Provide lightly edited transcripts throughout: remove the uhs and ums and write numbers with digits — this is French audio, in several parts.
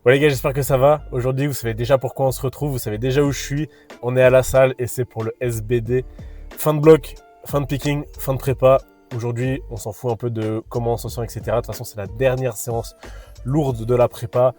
Bon les gars, j'espère que ça va. Aujourd'hui, vous savez déjà pourquoi on se retrouve, vous savez déjà où je suis. On est à la salle et c'est pour le SBD. Fin de bloc, fin de picking, fin de prépa. Aujourd'hui, on s'en fout un peu de comment on se sent, etc. De toute façon, c'est la dernière séance lourde de la prépa,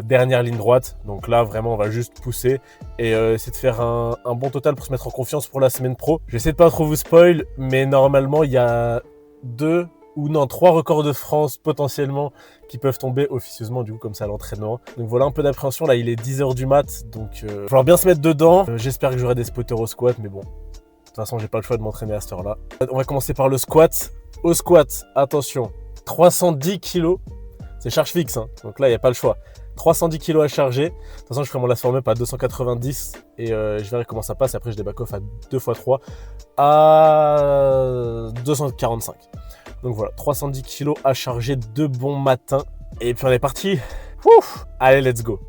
dernière ligne droite. Donc là, vraiment, on va juste pousser et essayer de faire un bon total pour se mettre en confiance pour la semaine pro. Je vais essayer de pas trop vous spoil, mais normalement, il y a 3 records de France potentiellement qui peuvent tomber officieusement du coup comme ça à l'entraînement. Donc voilà un peu d'appréhension, là il est 10h du mat, donc il va falloir bien se mettre dedans. J'espère que j'aurai des spotters au squat, mais bon, de toute façon j'ai pas le choix de m'entraîner à cette heure-là. On va commencer par le squat. Au squat, attention, 310 kg, c'est charge fixe, hein. Donc là il n'y a pas le choix. 310 kg à charger. De toute façon je ferai mon last warm up à 290 et je verrai comment ça passe. Après je déback off à 2x3 à 245. Donc voilà, 310 kg à charger de bon matin. Et puis on est parti. Ouf. Allez, let's go.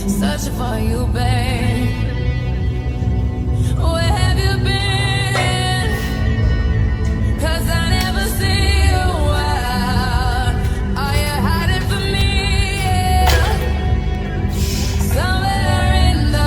Searching for you, babe. Where have you been? 'Cause I never see you out. Are you hiding from me? Somewhere in the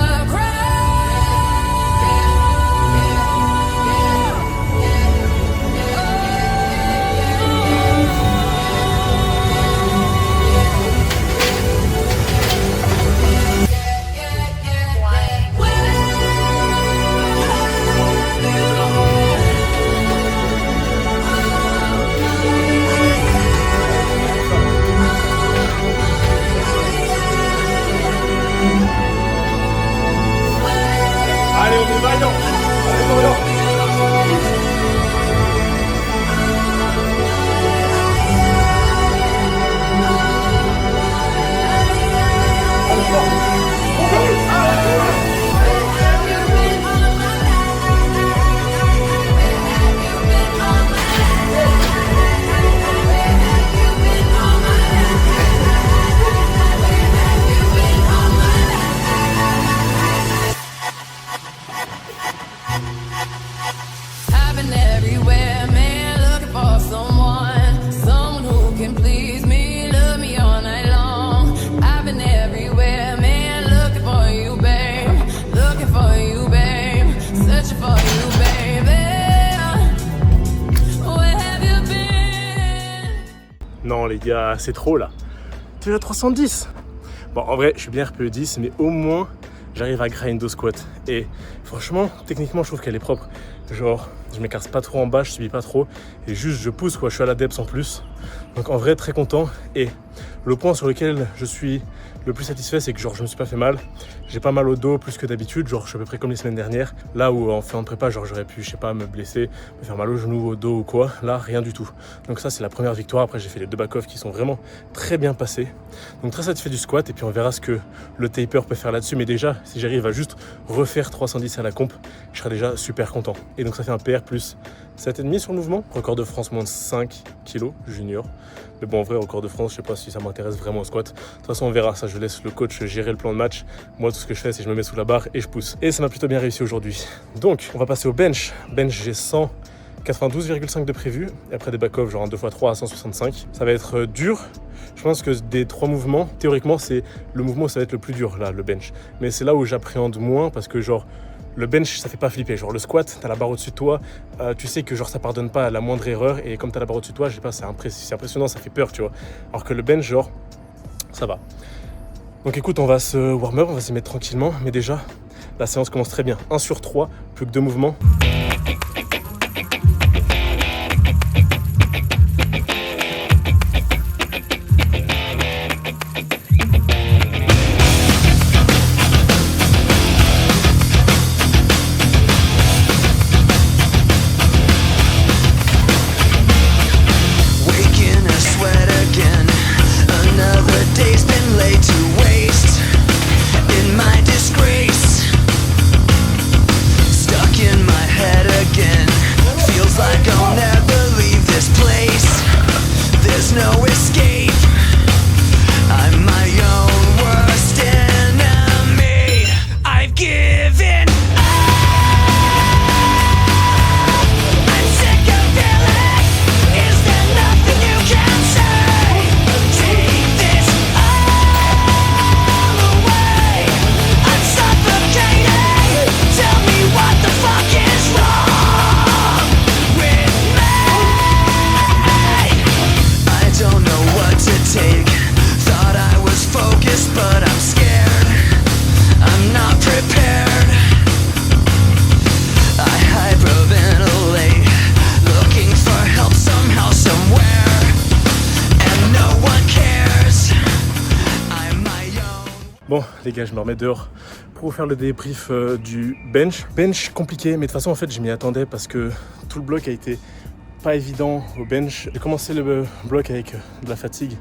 Non les gars, c'est trop là. Tu es à 310. Bon en vrai, je suis bien RPE 10, mais au moins j'arrive à grind au squat. Et franchement, techniquement, je trouve qu'elle est propre. Genre, je m'écarte pas trop en bas, je subis pas trop. Et juste, je pousse quoi, je suis à la depth en plus. Donc en vrai, très content. Et le point sur lequel je suis le plus satisfait, c'est que genre, je me suis pas fait mal. J'ai pas mal au dos plus que d'habitude. Genre, je suis à peu près comme les semaines dernières. Là où en fin de prépa, genre, j'aurais pu, je sais pas, me blesser, me faire mal au genou, au dos ou quoi. Là, rien du tout. Donc ça, c'est la première victoire. Après, j'ai fait les 2 back-off qui sont vraiment très bien passés. Donc très satisfait du squat. Et puis on verra ce que le taper peut faire là-dessus. Mais déjà, si j'arrive à juste refaire 310 à la comp, je serai déjà super content. Et donc ça fait un PR plus 7,5 sur le mouvement. Record de France moins de 5 kg junior. Mais bon, en vrai, record de France, je sais pas si ça m'intéresse vraiment au squat. De toute façon, on verra. Ça, je laisse le coach gérer le plan de match. Moi, tout ce que je fais, c'est que je me mets sous la barre et je pousse. Et ça m'a plutôt bien réussi aujourd'hui. Donc, on va passer au bench. Bench, j'ai 192,5 de prévu. Et après des back-off, genre un 2x3 à 165. Ça va être dur. Je pense que des 3 mouvements, théoriquement, c'est le mouvement où ça va être le plus dur, là, le bench. Mais c'est là où j'appréhende moins parce que, genre, le bench, ça fait pas flipper. Genre, le squat, t'as la barre au-dessus de toi. Tu sais que, genre, ça pardonne pas à la moindre erreur. Et comme t'as la barre au-dessus de toi, je sais pas, c'est impressionnant, ça fait peur, tu vois. Alors que le bench, genre, ça va. Donc, écoute, on va se warm up, on va s'y mettre tranquillement. Mais déjà, la séance commence très bien. 1 sur 3, plus que 2 mouvements. Waking a sweat again, another day Bon les gars, je me remets dehors pour vous faire le débrief du bench. Bench compliqué, mais de toute façon en fait je m'y attendais parce que tout le bloc a été pas évident au bench. J'ai commencé le bloc avec de la fatigue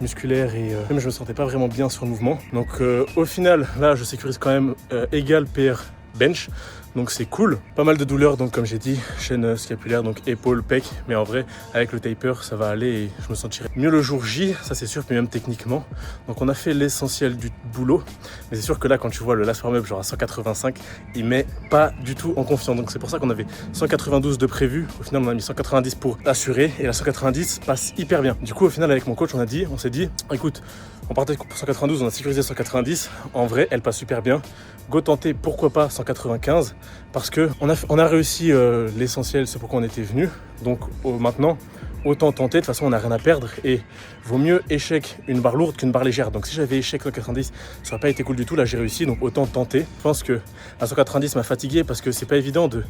musculaire et même je me sentais pas vraiment bien sur le mouvement. Donc au final là je sécurise quand même égal PR bench. Donc c'est cool, pas mal de douleurs donc comme j'ai dit, chaîne scapulaire, donc épaule, pec, mais en vrai avec le taper ça va aller et je me sentirai mieux le jour J, ça c'est sûr, puis même techniquement. Donc on a fait l'essentiel du boulot, mais c'est sûr que là quand tu vois le last warm-up genre à 185, il met pas du tout en confiance. Donc c'est pour ça qu'on avait 192 de prévu, au final on a mis 190 pour assurer et la 190 passe hyper bien. Du coup au final avec mon coach on s'est dit, écoute, on partait pour 192, on a sécurisé 190, en vrai elle passe super bien. Go tenter, pourquoi pas 195, parce que on a réussi l'essentiel, c'est pourquoi on était venu. Donc maintenant, autant tenter, de toute façon on n'a rien à perdre et vaut mieux échec une barre lourde qu'une barre légère. Donc si j'avais échec 190, ça n'aurait pas été cool du tout, là j'ai réussi, donc autant tenter. Je pense que la 190 m'a fatigué parce que c'est pas évident de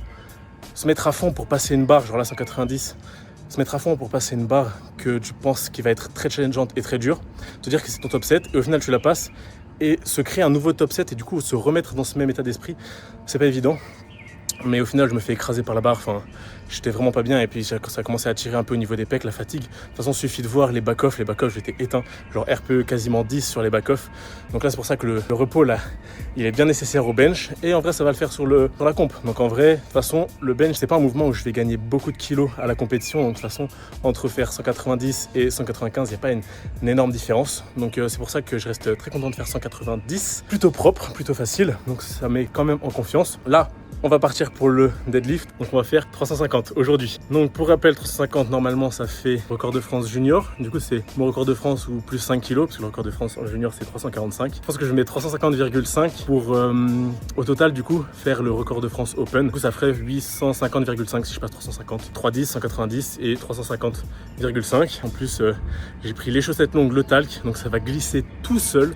se mettre à fond pour passer une barre, genre la 190. Se mettre à fond pour passer une barre que tu penses qui va être très challengeante et très dure, te dire que c'est ton top 7 et au final tu la passes et se créer un nouveau top 7 et du coup se remettre dans ce même état d'esprit, c'est pas évident. Mais au final je me fais écraser par la barre, enfin j'étais vraiment pas bien et puis ça a commencé à tirer un peu au niveau des pecs, la fatigue. De toute façon il suffit de voir les back-off j'étais éteint, genre RPE quasiment 10 sur les back-off. Donc là c'est pour ça que le repos là, il est bien nécessaire au bench et en vrai ça va le faire sur la comp. Donc en vrai, de toute façon le bench c'est pas un mouvement où je vais gagner beaucoup de kilos à la compétition. Donc de toute façon entre faire 190 et 195, il n'y a pas une énorme différence. Donc c'est pour ça que je reste très content de faire 190, plutôt propre, plutôt facile. Donc ça met quand même en confiance. Là, on va partir pour le deadlift, donc on va faire 350 aujourd'hui. Donc pour rappel, 350 normalement ça fait record de France junior. Du coup c'est mon record de France ou plus 5 kg, parce que le record de France en junior c'est 345. Je pense que je mets 350,5 pour au total du coup faire le record de France open. Du coup ça ferait 850,5 si je passe 350. 310, 190 et 350,5. En plus j'ai pris les chaussettes longues, le talc, donc ça va glisser tout seul.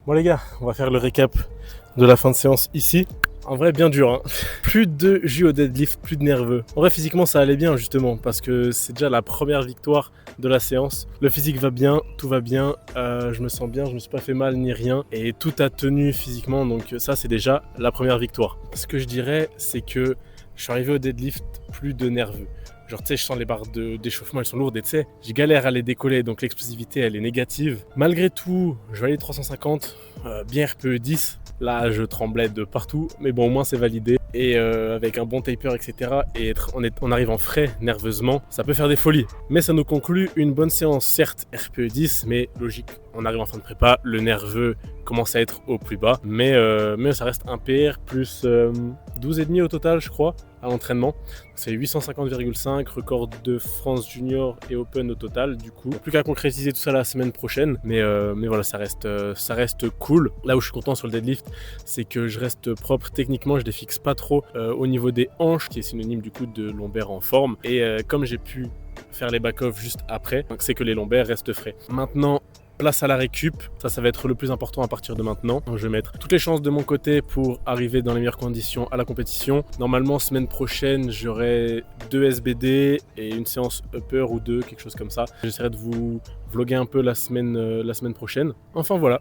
Bon les gars, on va faire le récap de la fin de séance ici. En vrai bien dur, hein. Plus de jus au deadlift, plus de nerveux. En vrai physiquement ça allait bien justement parce que c'est déjà la première victoire de la séance. Le physique va bien, tout va bien, je me sens bien, je me suis pas fait mal ni rien et tout a tenu physiquement, donc ça c'est déjà la première victoire. Ce que je dirais c'est que je suis arrivé au deadlift plus de nerveux. Genre, tu sais, je sens les barres d'échauffement, elles sont lourdes et tu sais, j'ai galère à les décoller, donc l'explosivité, elle est négative. Malgré tout, je vais aller 350, bien RPE 10. Là, je tremblais de partout, mais bon, au moins, c'est validé. Et avec un bon taper, etc., et on arrive en frais nerveusement, ça peut faire des folies. Mais ça nous conclut une bonne séance, certes RPE 10, mais logique. On arrive en fin de prépa, le nerveux commence à être au plus bas, mais ça reste un PR plus 12,5 au total, je crois, à l'entraînement. C'est 850,5, record de France Junior et Open au total, du coup. Plus qu'à concrétiser tout ça la semaine prochaine, mais voilà, ça reste cool. Là où je suis content sur le deadlift, c'est que je reste propre techniquement, je défixe pas trop au niveau des hanches, qui est synonyme du coup de lombaire en forme. Et comme j'ai pu faire les back-off juste après, c'est que les lombaires restent frais. Maintenant, place à la récup, ça va être le plus important à partir de maintenant. Donc, je vais mettre toutes les chances de mon côté pour arriver dans les meilleures conditions à la compétition. Normalement, semaine prochaine, j'aurai 2 SBD et une séance upper ou 2, quelque chose comme ça. J'essaierai de vous vlogger un peu la semaine prochaine. Enfin voilà,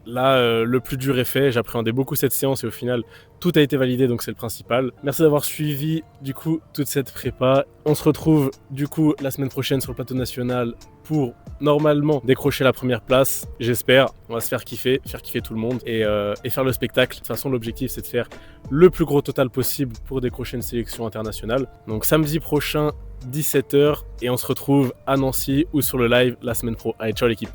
Là, le plus dur est fait. J'appréhendais beaucoup cette séance et au final, tout a été validé, donc c'est le principal. Merci d'avoir suivi du coup toute cette prépa. On se retrouve du coup la semaine prochaine sur le plateau national pour normalement décrocher la première place. J'espère. On va se faire kiffer tout le monde et faire le spectacle. De toute façon, l'objectif c'est de faire le plus gros total possible pour décrocher une sélection internationale. Donc samedi prochain, 17 h, et on se retrouve à Nancy ou sur le live la semaine pro. Allez, ciao l'équipe.